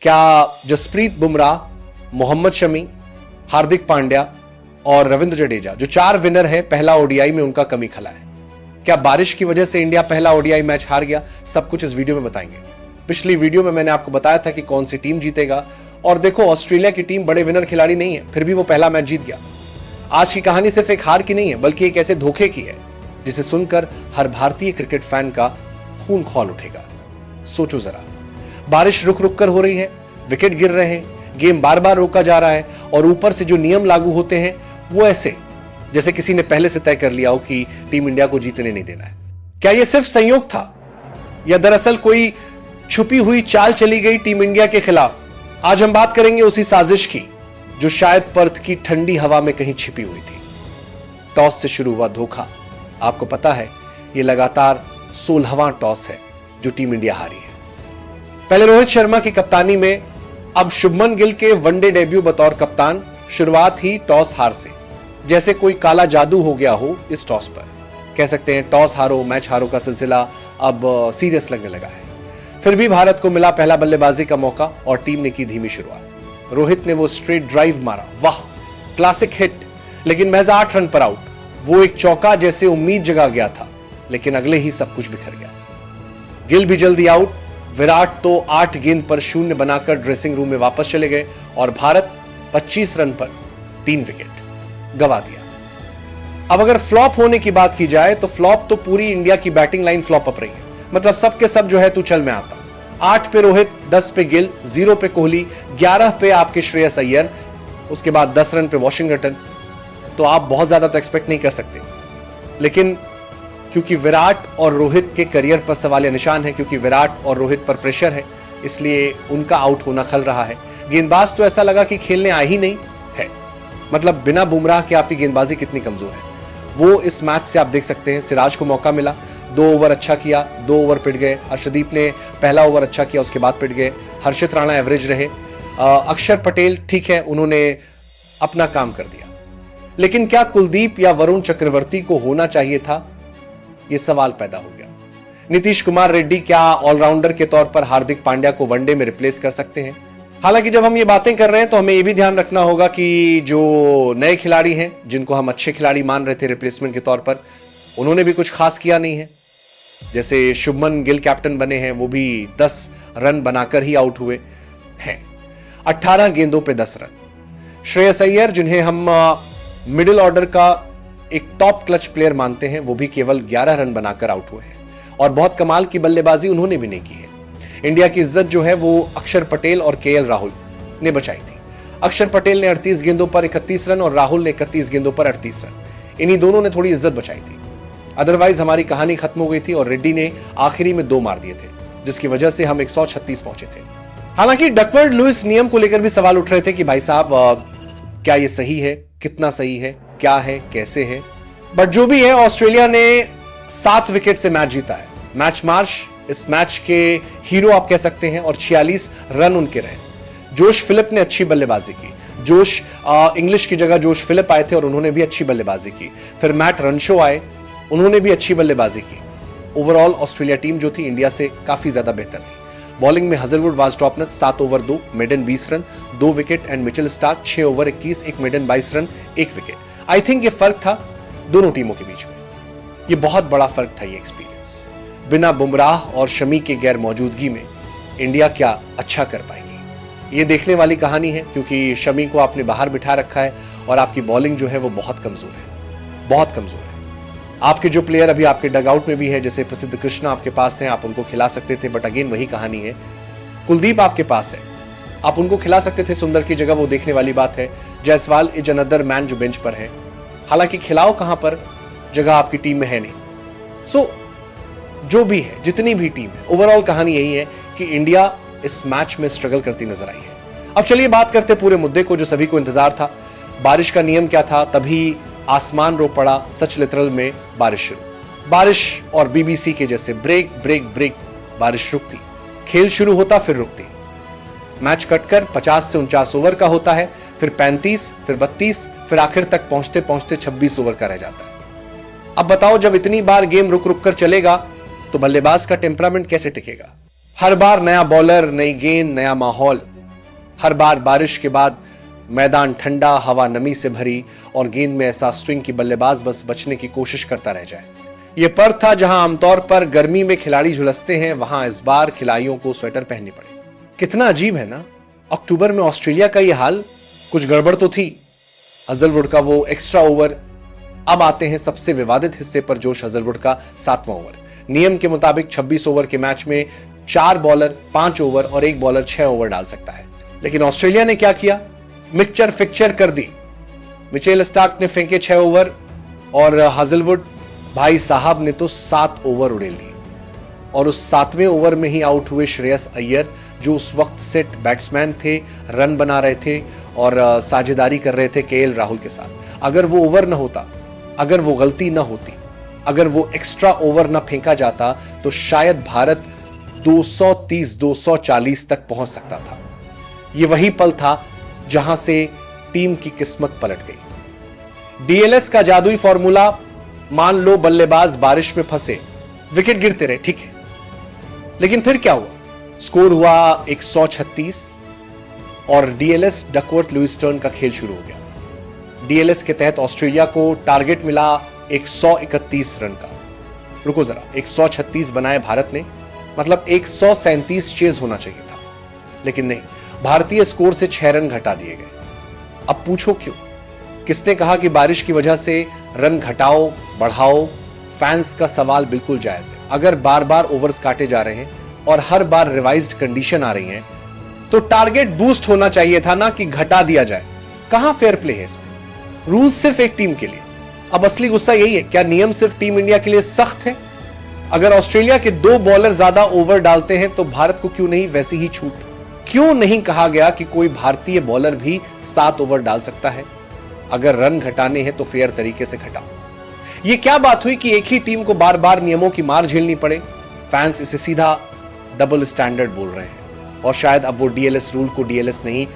क्या जसप्रीत बुमराह, मोहम्मद शमी, हार्दिक पांड्या और रविंद्र जडेजा जो 4 विनर हैं पहला ओडीआई में, उनका कमी खला है? क्या बारिश की वजह से इंडिया पहला ओडीआई मैच हार गया? सब कुछ इस वीडियो में बताएंगे। पिछली वीडियो में मैंने आपको बताया था कि कौन सी टीम जीतेगा, और देखो ऑस्ट्रेलिया की टीम बड़े विनर खिलाड़ी नहीं है, फिर भी वो पहला मैच जीत गया। आज की कहानी सिर्फ एक हार की नहीं है, बल्कि एक ऐसे धोखे की है जिसे सुनकर हर भारतीय क्रिकेट फैन का खून खौल उठेगा। सोचो जरा, बारिश रुक रुक कर हो रही है, विकेट गिर रहे हैं, गेम बार बार रोका जा रहा है, और ऊपर से जो नियम लागू होते हैं वो ऐसे जैसे किसी ने पहले से तय कर लिया हो कि टीम इंडिया को जीतने नहीं देना है। क्या यह सिर्फ संयोग था, या दरअसल कोई छुपी हुई चाल चली गई टीम इंडिया के खिलाफ? आज हम बात करेंगे उसी साजिश की जो शायद पर्थ की ठंडी हवा में कहीं छिपी हुई थी। टॉस से शुरू हुआ धोखा। आपको पता है यह लगातार 16वां टॉस है जो टीम इंडिया हारी है। पहले रोहित शर्मा की कप्तानी में, अब शुभमन गिल के वनडे डेब्यू बतौर कप्तान। शुरुआत ही टॉस हार से, जैसे कोई काला जादू हो गया हो इस टॉस पर। कह सकते हैं टॉस हारो मैच हारो का सिलसिला अब सीरियस लगने लगा है। फिर भी भारत को मिला पहला बल्लेबाजी का मौका और टीम ने की धीमी शुरुआत। रोहित ने वो स्ट्रेट ड्राइव मारा, वाह क्लासिक हिट, लेकिन महज 8 रन पर आउट। वो एक चौका जैसे उम्मीद जगा गया था, लेकिन अगले ही सब कुछ बिखर गया। गिल भी जल्दी आउट। विराट तो 8 गेंद पर 0 बनाकर ड्रेसिंग रूम में वापस चले गए, और भारत 25 रन पर 3 विकेट गंवा दिया। अब अगर फ्लॉप होने की बात की जाए तो फ्लॉप तो पूरी इंडिया की बैटिंग लाइन फ्लॉप अप रही है। मतलब सबके सब जो है तू चल मैं आता। 8 पे रोहित, 10 पे गिल, 0 पे कोहली, 11 पे आपके श्रेयस अय्यर, उसके बाद 10 रन पे वॉशिंगटन। तो आप बहुत ज्यादा तो एक्सपेक्ट नहीं कर सकते, लेकिन क्योंकि विराट और रोहित के करियर पर सवालिया निशान है, क्योंकि विराट और रोहित पर प्रेशर है, इसलिए उनका आउट होना खल रहा है। गेंदबाज तो ऐसा लगा कि खेलने आ ही नहीं है। मतलब बिना बुमराह के आपकी गेंदबाजी कितनी कमजोर है वो इस मैच से आप देख सकते हैं। सिराज को मौका मिला, 2 ओवर अच्छा किया, 2 ओवर पिट गए। अर्शदीप ने पहला ओवर अच्छा किया, उसके बाद पिट गए। हर्षित राणा एवरेज रहे। अक्षर पटेल ठीक है, उन्होंने अपना काम कर दिया। लेकिन क्या कुलदीप या वरुण चक्रवर्ती को होना चाहिए था, यह सवाल पैदा हो गया। नीतीश कुमार रेड्डी क्या ऑलराउंडर के तौर पर हार्दिक पांड्या को वनडे में रिप्लेस कर सकते हैं? हालांकि जब हम ये बातें कर रहे हैं तो हमें यह भी ध्यान रखना होगा कि जो नए खिलाड़ी हैं, जिनको हम अच्छे खिलाड़ी मान रहे थे रिप्लेसमेंट के तौर पर, उन्होंने भी कुछ खास किया नहीं है। जैसे शुभमन गिल कैप्टन बने हैं, वो भी 10 रन बनाकर ही आउट हुए हैं, 18 गेंदों पे 10 रन। श्रेयस अय्यर, जिन्हें हम मिडिल ऑर्डर का एक टॉप क्लच प्लेयर मानते हैं, वो भी केवल 11 रन बनाकर आउट हुए हैं, और बहुत कमाल की बल्लेबाजी उन्होंने भी नहीं की है। इंडिया की इज्जत जो है वो अक्षर पटेल और केएल राहुल ने बचाई थी। अक्षर पटेल ने 38 गेंदों पर 31 रन और राहुल ने 31 गेंदों पर 38 रन। इन्हीं दोनों ने थोड़ी इज्जत बचाई थी। अदरवाइज हमारी कहानी खत्म हो गई थी, और रेड्डी ने आखिरी में 2 मार दिए थे, जिसकी वजह से हम 136 पहुंचे थे। हालांकि डकवर्थ लुईस नियम को लेकर भी सवाल उठ रहे थे कि भाई साहब क्या ये सही है, कितना सही है, क्या है, कैसे है। बट जो भी है, ऑस्ट्रेलिया ने 7 विकेट से मैच जीता है। मैच मार्श इस मैच के हीरो आप कह सकते हैं, और 46 रन उनके रहे। जोश फिलिप ने अच्छी बल्लेबाजी की। जोश इंग्लिश की जगह जोश फिलिप आए थे और उन्होंने भी अच्छी बल्लेबाजी की। फिर मैट रनशो आए, उन्होंने भी अच्छी बल्लेबाजी की। ओवरऑल ऑस्ट्रेलिया टीम जो थी इंडिया से काफी ज्यादा बेहतर थी। बॉलिंग में Hazlewood was top notch, 7 over 2, maiden 20 run, 2 wicket, and Mitchell Starc 6 over 21, 1 maiden 22 run, 1 wicket. I think ये फर्क था दोनों टीमों के बीच में। ये बहुत बड़ा फर्क था ये एक्सपीरियंस। बिना बुमराह और शमी के गैर मौजूदगी में इंडिया क्या अच्छा कर पाएगी, ये देखने वाली कहानी है, क्योंकि शमी को आपने बाहर बिठा रखा है और आपकी बॉलिंग जो है वो बहुत कमजोर है, बहुत कमजोर है। आपके जो प्लेयर अभी आपके डगआउट में भी है, जैसे प्रसिद्ध कृष्णा आपके पास हैं, आप उनको खिला सकते थे, बट अगेन वही कहानी है। कुलदीप आपके पास है, आप उनको खिला सकते थे सुंदर की जगह, वो देखने वाली बात है। जायसवाल इज अनदर मैन जो बेंच पर है, हालांकि खिलाओ कहां पर, जगह आपकी टीम में है नहीं। सो जो भी है, जितनी भी टीम है, ओवरऑल कहानी यही है कि इंडिया इस मैच में स्ट्रगल करती नजर आई है। अब चलिए बात करते पूरे मुद्दे को जो सभी को इंतजार था। बारिश का नियम क्या था, तभी आसमान रो पड़ा, सच लिटरल में बारिश शुरू। बारिश और बीबीसी के जैसे ब्रेक ब्रेक ब्रेक, बारिश रुकती, खेल शुरू होता, फिर रुकती। मैच कटकर 50 से 49 ओवर का होता है, फिर 35, फिर 32, फिर आखिर तक पहुंचते पहुंचते 26 ओवर का रह जाता है। अब बताओ, जब इतनी बार गेम रुक रुक कर चलेगा तो बल्लेबाज का टेम्परामेंट कैसे टिकेगा? हर बार नया बॉलर, नई गेंद, नया माहौल। हर बार बारिश के बाद मैदान ठंडा, हवा नमी से भरी और गेंद में ऐसा स्विंग की बल्लेबाज बस बचने की कोशिश करता रह जाए। यह पर्थ था जहां आमतौर पर गर्मी में खिलाड़ी झुलसते हैं, वहां इस बार खिलाड़ियों को स्वेटर पहननी पड़ी। कितना अजीब है ना। अक्टूबर में ऑस्ट्रेलिया का यह हाल, कुछ गड़बड़ तो थी। हजलवुड का वो एक्स्ट्रा ओवर। अब आते हैं सबसे विवादित हिस्से पर, जोश हजलवुड का 7वां ओवर। नियम के मुताबिक 26 ओवर के मैच में 4 बॉलर 5 ओवर और 1 बॉलर 6 ओवर डाल सकता है। लेकिन ऑस्ट्रेलिया ने क्या किया? मिक्सचर फिक्चर कर दी। मिचेल स्टार्क ने फेंके 6 ओवर और हजलवुड भाई साहब ने तो 7 ओवर उड़ेल दिए। और उस 7वें ओवर में ही आउट हुए श्रेयस अय्यर, जो उस वक्त सेट बैट्समैन थे, रन बना रहे थे और साझेदारी कर रहे थे केएल राहुल के साथ। अगर वो ओवर न होता, अगर वो गलती न होती, अगर वो एक्स्ट्रा ओवर न फेंका जाता तो शायद भारत 230-240 तक पहुंच सकता था। ये वही पल था जहां से टीम की किस्मत पलट गई। डीएलएस का जादुई फॉर्मूला, मान लो बल्लेबाज बारिश में फंसे, विकेट गिरते रहे, ठीक है। लेकिन फिर क्या हुआ? स्कोर हुआ 136 और डीएलएस डकवर्थ लुईस-स्टर्न का खेल शुरू हो गया। डीएलएस के तहत ऑस्ट्रेलिया को टारगेट मिला 131 रन का। रुको जरा, 136 बनाए भारत ने, मतलब 137 चेज होना चाहिए था। लेकिन नहीं, भारतीय स्कोर से 6 रन घटा दिए गए। अब पूछो क्यों? किसने कहा कि बारिश की वजह से रन घटाओ बढ़ाओ? फैंस का सवाल बिल्कुल जायज है। अगर बार बार ओवर्स काटे जा रहे हैं और हर बार रिवाइज्ड कंडीशन आ रही है तो टारगेट बूस्ट होना चाहिए था ना कि घटा दिया जाए। कहां फेयर प्ले है इसमें? रूल सिर्फ एक टीम के लिए। अब असली गुस्सा यही है, क्या नियम सिर्फ टीम इंडिया के लिए सख्त है? अगर ऑस्ट्रेलिया के 2 बॉलर ज्यादा ओवर डालते हैं तो भारत को क्यों नहीं वैसी ही छूट? क्यों नहीं कहा गया कि कोई भारतीय बॉलर भी 7 ओवर डाल सकता है? अगर रन घटाने हैं तो फेयर तरीके से घटाओ। यह क्या बात हुई कि एक ही टीम को बार बार नियमों की मार झेलनी पड़े? फैंस इसे सीधा डबल स्टैंडर्ड बोल रहे हैं और शायद अब वो डीएलएस रूल को डीएलएस नहीं,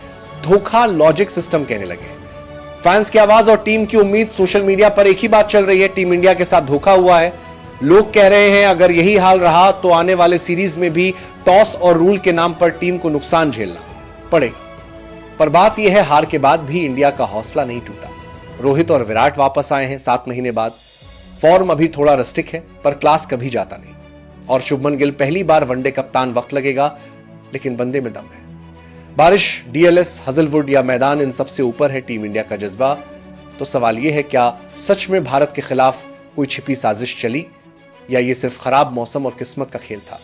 धोखा लॉजिक सिस्टम कहने लगे। फैंस की आवाज और टीम की उम्मीद, सोशल मीडिया पर एक ही बात चल रही है, टीम इंडिया के साथ धोखा हुआ है। लोग कह रहे हैं अगर यही हाल रहा तो आने वाले सीरीज में भी टॉस और रूल के नाम पर टीम को नुकसान झेलना पड़ेगा। पर बात यह है, हार के बाद भी इंडिया का हौसला नहीं टूटा। रोहित और विराट वापस आए हैं 7 महीने बाद। फॉर्म अभी थोड़ा रस्टिक है पर क्लास कभी जाता नहीं। और शुभमन गिल पहली बार वनडे कप्तान, वक्त लगेगा लेकिन बंदे में दम है। बारिश, डीएलएस, हजलवुड या मैदान, इन सबसे ऊपर है टीम इंडिया का जज्बा। तो सवाल यह है, क्या सच में भारत के खिलाफ कोई छिपी साजिश चली या ये सिर्फ खराब मौसम और किस्मत का खेल था?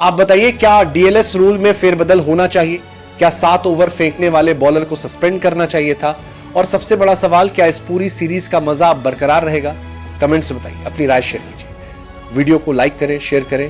आप बताइए, क्या डीएलएस रूल में फेरबदल होना चाहिए? क्या 7 ओवर फेंकने वाले बॉलर को सस्पेंड करना चाहिए था? और सबसे बड़ा सवाल, क्या इस पूरी सीरीज का मजा अब बरकरार रहेगा? कमेंट्स में बताइए, अपनी राय शेयर कीजिए। वीडियो को लाइक करें, शेयर करें।